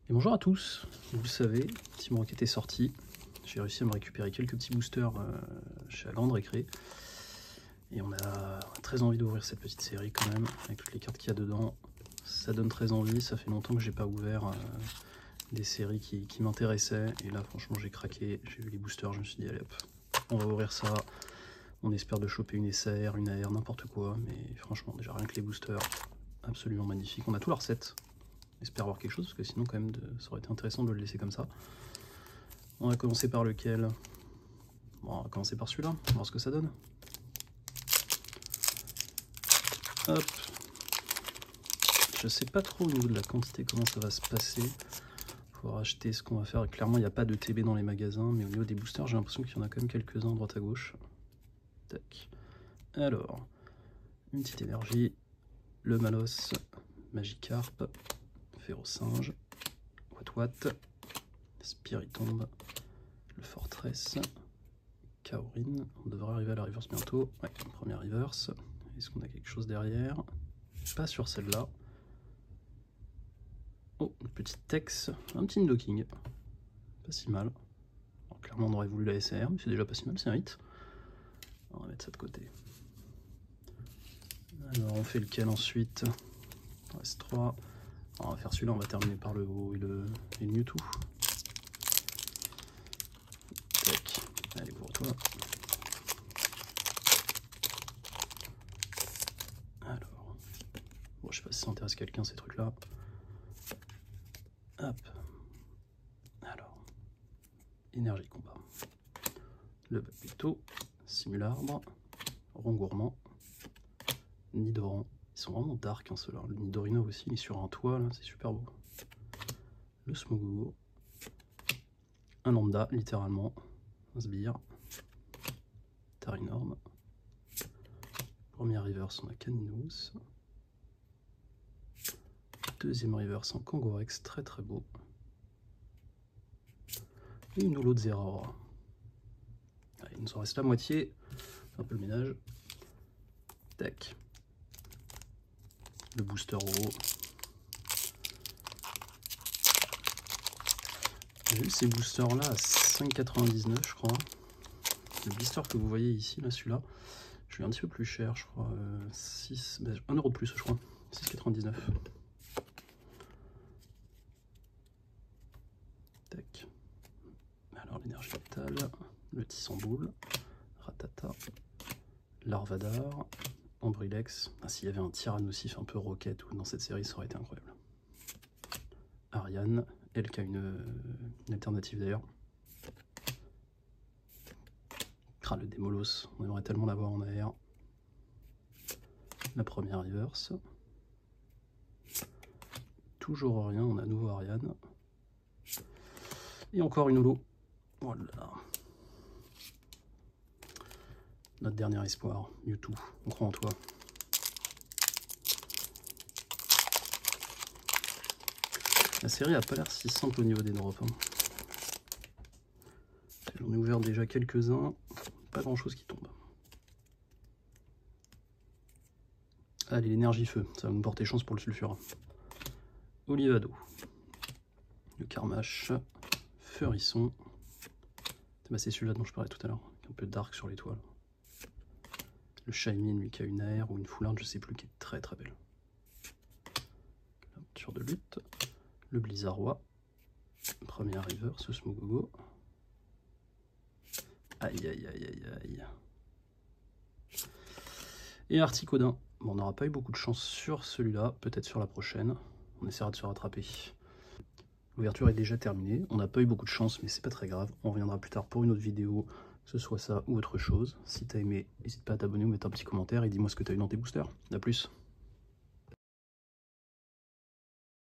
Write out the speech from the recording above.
Et bonjour à tous, vous le savez, Team Rocket est sorti. J'ai réussi à me récupérer quelques petits boosters chez la Grande Récré. Et on a très envie d'ouvrir cette petite série quand même, avec toutes les cartes qu'il y a dedans. Ça donne très envie, ça fait longtemps que j'ai pas ouvert des séries qui m'intéressaient. Et là franchement j'ai craqué, j'ai vu les boosters, je me suis dit allez hop, on va ouvrir ça. On espère de choper une SAR, une AR, n'importe quoi. Mais franchement déjà rien que les boosters, absolument magnifiques. On a tous leurs sets. J'espère avoir quelque chose, parce que sinon quand même ça aurait été intéressant de le laisser comme ça. On va commencer par lequel? Bon, on va commencer par celui-là, on va voir ce que ça donne. Hop. Je sais pas trop au niveau de la quantité comment ça va se passer. Faut racheter ce qu'on va faire. Clairement il n'y a pas de TB dans les magasins, mais au niveau des boosters j'ai l'impression qu'il y en a quand même quelques-uns à droite à gauche. Tac. Alors, une petite énergie, le Malos, Magikarp, Férocinge, Watwat, Spiritomb, le Fortress, Kaorin. On devrait arriver à la reverse bientôt. Ouais, première reverse. Est-ce qu'on a quelque chose derrière? Pas sur celle-là. Oh, une petite Tex, un petit Nidoking. Pas si mal. Alors, clairement, on aurait voulu la SR, mais c'est déjà pas si mal, c'est un hit. On va mettre ça de côté. Alors, on fait lequel ensuite? Il reste 3. On va faire celui-là, on va terminer par le haut et le Mewtwo. Tac, allez pour toi. Alors, bon, je sais pas si ça intéresse quelqu'un ces trucs-là. Hop. Alors, énergie combat. Le Babito, Simularbre, Rongourmand, Nidoran. Ils sont vraiment dark hein, ceux-là. Le Nidorino aussi, il est sur un toit là, c'est super beau. Le Smogogo, un lambda littéralement, un sbire, Tarinorm. Première reverse, on a Caninos. Deuxième reverse en Kangorex, très très beau. Et une holo de Zeraora. Allez, il nous en reste la moitié. Un peu le ménage. Tac. Le booster holo. J'ai eu ces boosters là à 5,99 je crois. Le blister que vous voyez ici, là celui-là, je l'ai un petit peu plus cher, je crois. 1 euro de plus, je crois. 6,99. Tac. Alors l'énergie vitale, le Tissamboule, Ratata, Larvadar, Ambrilex. Ah, s'il y avait un Tyrannosif un peu roquette ou dans cette série, ça aurait été incroyable. Ariane, elle qui a une alternative d'ailleurs. Le Démolos, on aimerait tellement l'avoir en AR. La première reverse. Toujours rien, on a nouveau Ariane. Et encore une holo. Voilà. Notre dernier espoir, Mewtwo, on croit en toi. La série a pas l'air si simple au niveau des drops. Hein. J'en ai ouvert déjà quelques-uns. Pas grand chose qui tombe. Allez, l'énergie feu, ça va nous porter chance pour le sulfure. Olivado, le Carmache, Feurisson. C'est celui-là dont je parlais tout à l'heure, un peu dark sur l'étoile. Le Shaymin, lui qui a une AR ou une foularde, je sais plus, qui est très très belle. La monture de lutte, le Blizzardois, première river, ce Smogogo. Aïe aïe aïe aïe aïe. Et Articodin. Bon, on n'aura pas eu beaucoup de chance sur celui-là, peut-être sur la prochaine. On essaiera de se rattraper. L'ouverture est déjà terminée. On n'a pas eu beaucoup de chance, mais c'est pas très grave. On reviendra plus tard pour une autre vidéo, que ce soit ça ou autre chose. Si t'as aimé, n'hésite pas à t'abonner ou mettre un petit commentaire et dis-moi ce que t'as eu dans tes boosters. A plus.